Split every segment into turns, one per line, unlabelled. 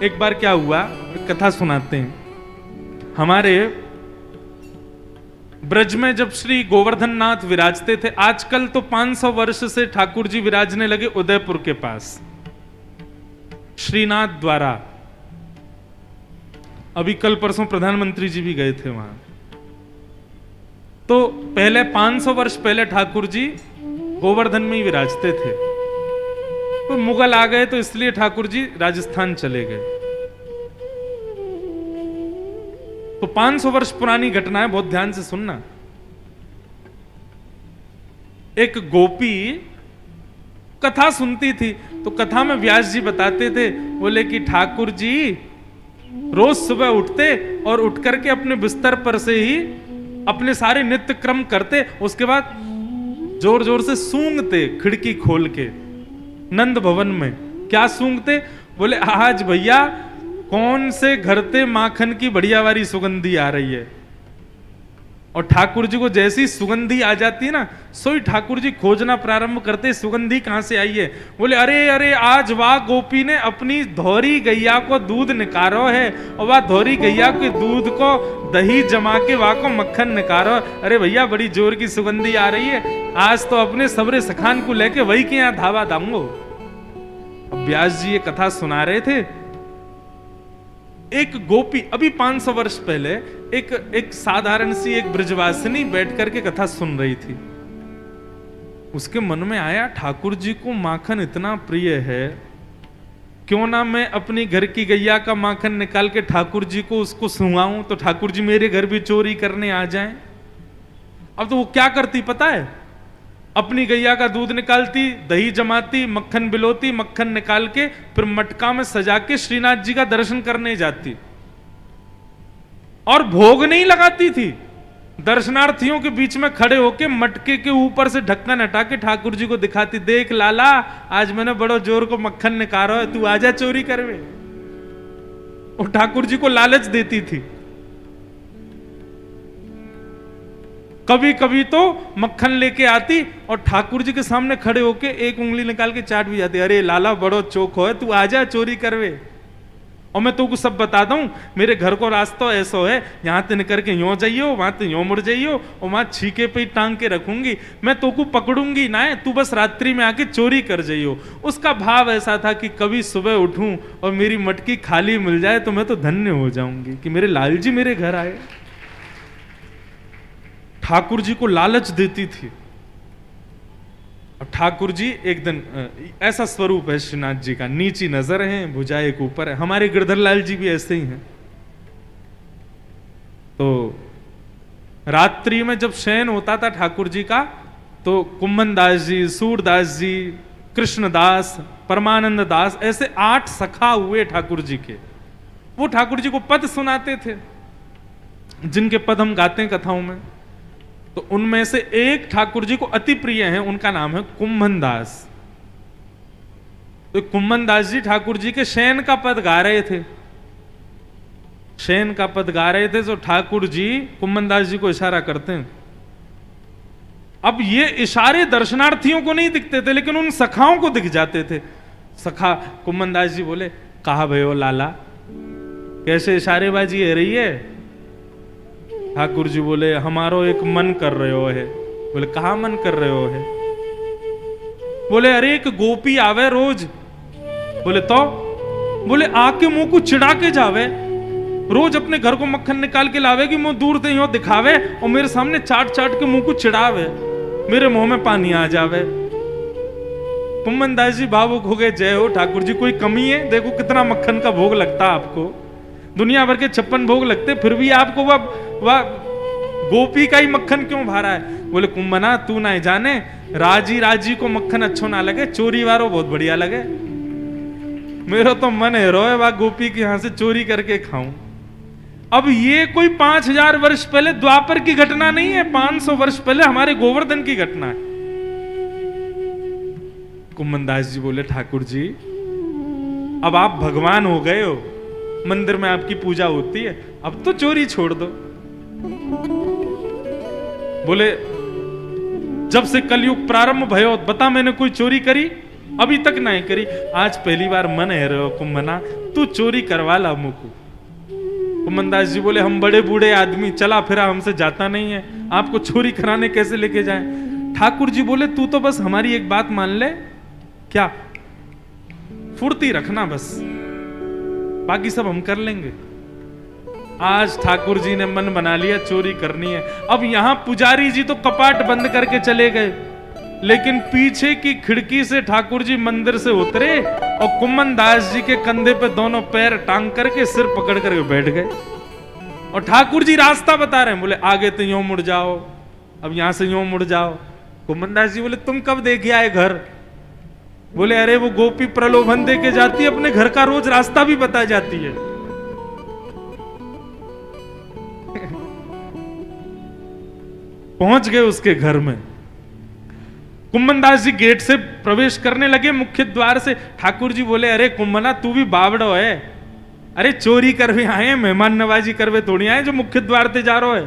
एक बार क्या हुआ, एक कथा सुनाते हैं। हमारे ब्रज में जब श्री गोवर्धन नाथ विराजते थे, आजकल तो 500 वर्ष से ठाकुर जी विराजने लगे उदयपुर के पास श्रीनाथ द्वारा। अभी कल परसों प्रधानमंत्री जी भी गए थे वहां। तो पहले 500 वर्ष पहले ठाकुर जी गोवर्धन में ही विराजते थे। तो मुगल आ गए तो इसलिए ठाकुर जी राजस्थान चले गए। तो 500 वर्ष पुरानी घटना है, बहुत ध्यान से सुनना। एक गोपी कथा सुनती थी, तो कथा में व्यास जी बताते थे, बोले कि ठाकुर जी रोज सुबह उठते और उठ करके अपने बिस्तर पर से ही अपने सारे नित्य क्रम करते, उसके बाद जोर जोर से सूंघते खिड़की खोल के नंद भवन में। क्या सूंघते? बोले आज भैया कौन से घर ते माखन की बढ़िया वाली सुगंधी आ रही है। और ठाकुर जी को जैसी सुगंधी आ जाती है ना, सोई ठाकुर जी खोजना प्रारंभ करते, सुगंधी कहां से आई है। बोले अरे अरे आज वाह गोपी ने अपनी धौरी गैया को दूध निकारो है, और वह धौरी गैया के दूध को दही जमा के वाह को मक्खन निकारो। अरे भैया बड़ी जोर की सुगंधी आ रही है, आज तो अपने सबरे सखान को लेके वही के यहां धावा दाऊंगो। अब व्यास जी ये कथा सुना रहे थे। एक गोपी अभी 500 वर्ष पहले एक साधारण सी एक ब्रजवासिनी बैठ करके कथा सुन रही थी। उसके मन में आया ठाकुर जी को माखन इतना प्रिय है, क्यों ना मैं अपनी घर की गैया का माखन निकाल के ठाकुर जी को उसको सुंघाऊं, तो ठाकुर जी मेरे घर भी चोरी करने आ जाएं। अब तो वो क्या करती पता है, अपनी गैया का दूध निकालती, दही जमाती, मक्खन बिलोती, मक्खन निकाल के फिर मटका में सजा के श्रीनाथ जी का दर्शन करने जाती। और भोग नहीं लगाती थी, दर्शनार्थियों के बीच में खड़े होके मटके के ऊपर से ढक्कन हटा के ठाकुर जी को दिखाती, देख लाला आज मैंने बड़ो जोर को मक्खन निकालो है, तू आजा चोरी करवे। और ठाकुर जी को लालच देती थी। कभी कभी तो मक्खन लेके आती और ठाकुर जी के सामने खड़े होके एक उंगली निकाल के चाट भी जाती, अरे लाला बड़ो चोखो है, तू आजा चोरी करवे। और मैं तो सब बता दूं, मेरे घर को रास्ता ऐसा है, यहां ते निकल के यूं जाइयो, वहां ते यूं मुड़ जाइयो, और वहां छीके पे टांग के रखूंगी, मैं तो को पकड़ूंगी ना, तू बस रात्रि में आके चोरी कर जाइयो। उसका भाव ऐसा था कि कभी सुबह उठूं और मेरी मटकी खाली मिल जाए तो मैं तो धन्य हो जाऊंगी कि मेरे लाल जी मेरे घर आए। ठाकुर जी को लालच देती थी। अब ठाकुर जी एक दिन ऐसा स्वरूप है श्रीनाथ जी का, नीची नजर है, भुजा एक ऊपर है। हमारे गिरधर लाल जी भी ऐसे ही हैं। तो रात्रि में जब शयन होता था ठाकुर जी का, तो कुम्भन दास जी, सूरदास जी, कृष्णदास, परमानंद दास, ऐसे 8 सखा हुए ठाकुर जी के। वो ठाकुर जी को पद सुनाते थे, जिनके पद हम गाते हैं कथाओं में। तो उनमें से एक ठाकुर जी को अति प्रिय है, उनका नाम है कुम्भन दास। तो कुम्भन दास जी ठाकुर जी के शयन का पद गा रहे थे। शयन का पद गा रहे थे तो ठाकुर जी कुम्भन दास जी को इशारा करते हैं। अब ये इशारे दर्शनार्थियों को नहीं दिखते थे, लेकिन उन सखाओं को दिख जाते थे। सखा कुम्भन दास जी बोले, कहा भयो लाला, कैसे इशारेबाजी है रही है। ठाकुर जी बोले, हमारो एक मन कर रहे हो है। बोले कहा मन कर रहे हो है। बोले अरे एक गोपी आवे रोज। बोले तो? बोले आके मुंह को चिढ़ा के जावे, रोज अपने घर को मक्खन निकाल के लावे कि मुंह दूर से यूं दिखावे और मेरे सामने चाट चाट के मुंह को चिढ़ावे, मेरे मुंह में पानी आ जावे। कुम्भन दास जी भावुक हो गए, जय हो ठाकुर जी, कोई कमी है? देखो कितना मक्खन का भोग लगता आपको, दुनिया भर के 56 भोग लगते, फिर भी आपको वह गोपी का ही मक्खन क्यों भा रहा है। बोले कुंभना तू ना जाने, राजी राजी को मक्खन अच्छो ना लगे, चोरी वारो बहुत बढ़िया लगे। मेरा तो मन है रोए वह गोपी के यहां से चोरी करके खाऊं। अब ये कोई 5000 वर्ष पहले द्वापर की घटना नहीं है, 500 वर्ष पहले हमारे गोवर्धन की घटना है। कुम्भन दास जी बोले, ठाकुर जी अब आप भगवान हो गए हो, मंदिर में आपकी पूजा होती है, अब तो चोरी छोड़ दो। बोले जब से कलयुग प्रारंभ भयो, बता मैंने कोई चोरी करी? अभी तक नहीं करी, आज पहली बार मन है रो कुम्भना, तू चोरी करवा ला मुकु। कुम्भनदास जी बोले हम बड़े बूढ़े आदमी, चला फिरा हमसे जाता नहीं है, आपको चोरी कराने कैसे लेके जाएं। ठाकुर जी बोले तू तो बस हमारी एक बात मान ले, क्या? फुर्ती रखना बस, बाकी सब हम कर लेंगे। आज ठाकुर जी ने मन बना लिया चोरी करनी है। अब यहां पुजारी जी तो कपाट बंद करके चले गए, लेकिन पीछे की खिड़की से ठाकुर जी मंदिर से उतरे और कुम्भनदास जी के कंधे पे दोनों पैर टांग करके सिर पकड़ करके बैठ गए। और ठाकुर जी रास्ता बता रहे हैं, बोले आगे तो यूं मुड़ जाओ, अब यहां से यूं मुड़ जाओ। कुम्भनदास जी बोले तुम कब देखे आए घर? बोले अरे वो गोपी प्रलोभन दे के जाती है, अपने घर का रोज रास्ता भी बता जाती है। पहुंच गए उसके घर में। कुम्भनदास जी गेट से प्रवेश करने लगे मुख्य द्वार से। ठाकुर जी बोले अरे कुम्भना तू भी बावड़ो है, अरे चोरी करवे आए, मेहमान नवाजी करवे थोड़ी आए जो मुख्य द्वार से जा रहे है।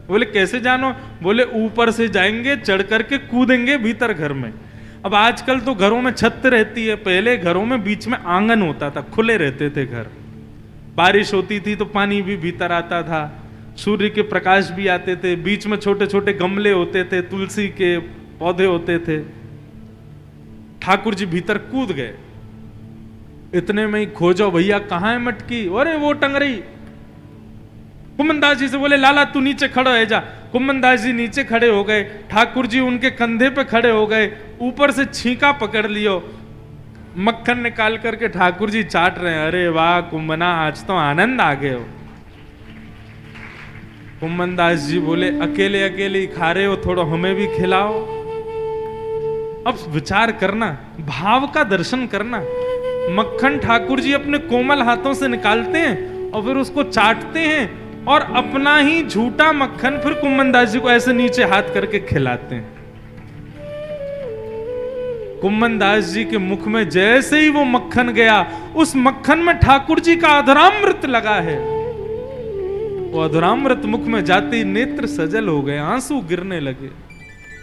बोले कैसे जानो? बोले ऊपर से जाएंगे, चढ़ करके कूदेंगे भीतर घर में। अब आजकल तो घरों में छत रहती है, पहले घरों में बीच में आंगन होता था, खुले रहते थे घर। बारिश होती थी तो पानी भी भीतर आता था, सूर्य के प्रकाश भी आते थे, बीच में छोटे छोटे गमले होते थे, तुलसी के पौधे होते थे। ठाकुर जी भीतर कूद गए। इतने में ही खोजो भैया कहां है मटकी? अरे वो टंग रही। कुम्भनदास जी से बोले लाला तू नीचे खड़ो है जा। कुम्भनदास जी नीचे खड़े हो गए, ठाकुर जी उनके कंधे पे खड़े हो गए, ऊपर से छींका पकड़ लियो, मक्खन निकाल करके ठाकुर जी चाट रहे हैं। अरे वाह कुम्भना आज तो आनंद आ गए हो। कुम्भनदास जी बोले अकेले अकेले ही खा रहे हो, थोड़ा हमें भी खिलाओ। अब विचार करना, भाव का दर्शन करना। मक्खन ठाकुर जी अपने कोमल हाथों से निकालते हैं और फिर उसको चाटते हैं और अपना ही झूठा मक्खन फिर कुम्भनदास जी को ऐसे नीचे हाथ करके खिलाते हैं। कुम्भनदास जी के मुख में जैसे ही वो मक्खन गया, उस मक्खन में ठाकुर जी का अधरामृत लगा है। वो अधरामृत मुख में जाते ही नेत्र सजल हो गए, आंसू गिरने लगे,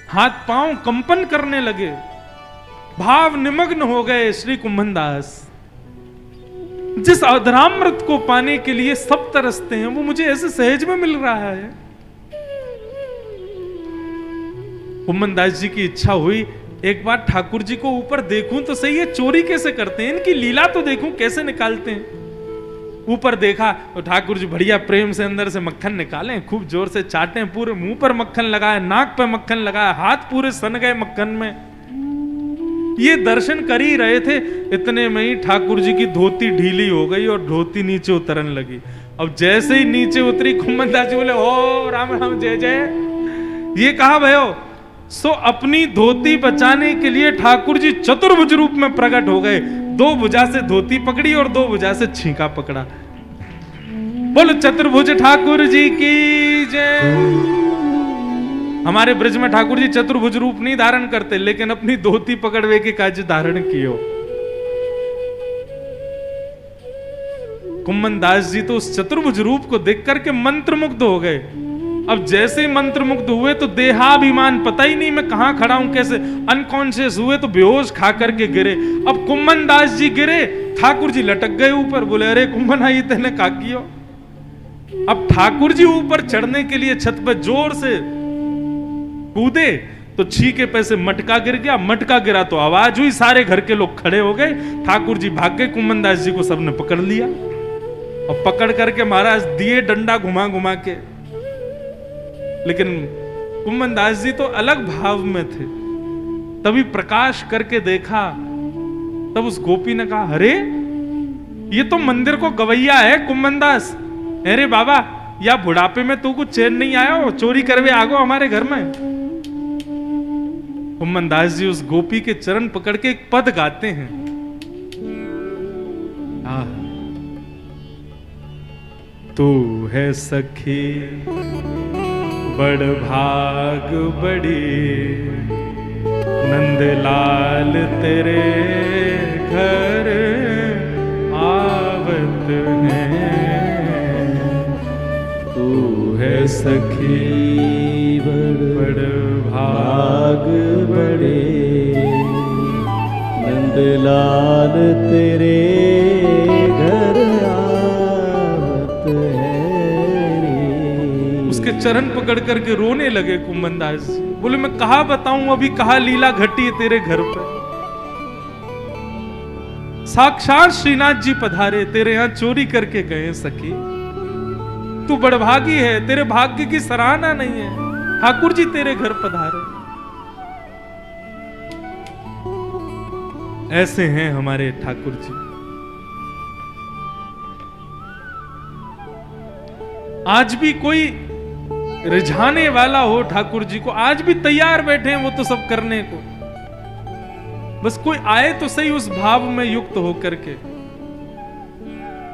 हाथ पांव कंपन करने लगे, भाव निमग्न हो गए। श्री कुम्भनदास जिस अधरामृत को पाने के लिए सब तरसते हैं, वो मुझे ऐसे सहज में मिल रहा है। कुम्भनदास जी की इच्छा हुई एक बार ठाकुर जी को ऊपर देखूं तो सही है, चोरी कैसे करते हैं, इनकी लीला तो देखूं कैसे निकालते हैं। ऊपर देखा तो ठाकुर जी बढ़िया प्रेम से अंदर से मक्खन निकाले, खूब जोर से चाटे, पूरे मुंह पर मक्खन लगाया, नाक पे मक्खन लगाया, हाथ पूरे सन गए मक्खन में। ये दर्शन कर ही रहे थे, इतने में ही ठाकुर जी की धोती ढीली हो गई और धोती नीचे उतरने लगी। अब जैसे ही नीचे उतरी, कुम्भनदास जी बोले ओ राम राम जय जय। ये कहा भयो सो अपनी धोती बचाने के लिए ठाकुर जी चतुर्भुज रूप में प्रकट हो गए। दो भुजा से धोती पकड़ी और दो भुजा से छींका पकड़ा। बोलो चतुर्भुज ठाकुर जी की जय। हमारे ब्रज में ठाकुर जी चतुर्भुज रूप नहीं धारण करते, लेकिन अपनी धोती पकड़वे के काज धारण कियो। कुम्भनदास जी तो उस चतुर्भुज रूप को देख करके मंत्रमुग्ध हो गए। अब जैसे ही मंत्रमुग्ध हुए तो देहाभिमान, पता ही नहीं मैं कहां खड़ा हूं, कैसे अनकॉन्शियस हुए तो बेहोश खा करके गिरे। अब कुम्भनदास जी गिरे, ठाकुर जी लटक गए ऊपर। बोले अरे कुम्भना ये तेने का कियो। अब ठाकुर जी ऊपर चढ़ने के लिए छत पर जोर से कूदे तो छीके पे से मटका गिर गया। मटका गिरा तो आवाज हुई, सारे घर के लोग खड़े हो गए। ठाकुर जी भाग गए, कुम्भनदास जी को सबने पकड़ लिया और पकड़ करके महाराज दिए डंडा घुमा घुमा के। लेकिन कुम्भनदास जी तो अलग भाव में थे। तभी प्रकाश करके देखा, तब उस गोपी ने कहा अरे ये तो मंदिर को गवैया है कुम्भनदास। अरे बाबा या बुढ़ापे में तू कुछ चैन नहीं आया हो, चोरी करवे आगो हमारे घर में। कुम्भनदास जी उस गोपी के चरण पकड़ के एक पद गाते हैं। तू है सखी बड़ भाग बड़ी, नंदलाल तेरे घर आवत है। तू है सखी बड़ भाग बड़े,
लाल तेरे घर आवत है रे।
उसके चरण पकड़ करके रोने लगे कुंभनदास जी। बोले मैं कहा बताऊं, अभी कहा लीला घटी है तेरे घर पर। साक्षात श्रीनाथ जी पधारे, तेरे यहां चोरी करके गए सखी। तू बड़भागी है, तेरे भाग्य की सराहना नहीं है, ठाकुर जी तेरे घर पधारे। ऐसे हैं हमारे ठाकुर जी। आज भी कोई रिझाने वाला हो ठाकुर जी को, आज भी तैयार बैठे हैं वो तो सब करने को। बस कोई आए तो सही उस भाव में युक्त होकर के।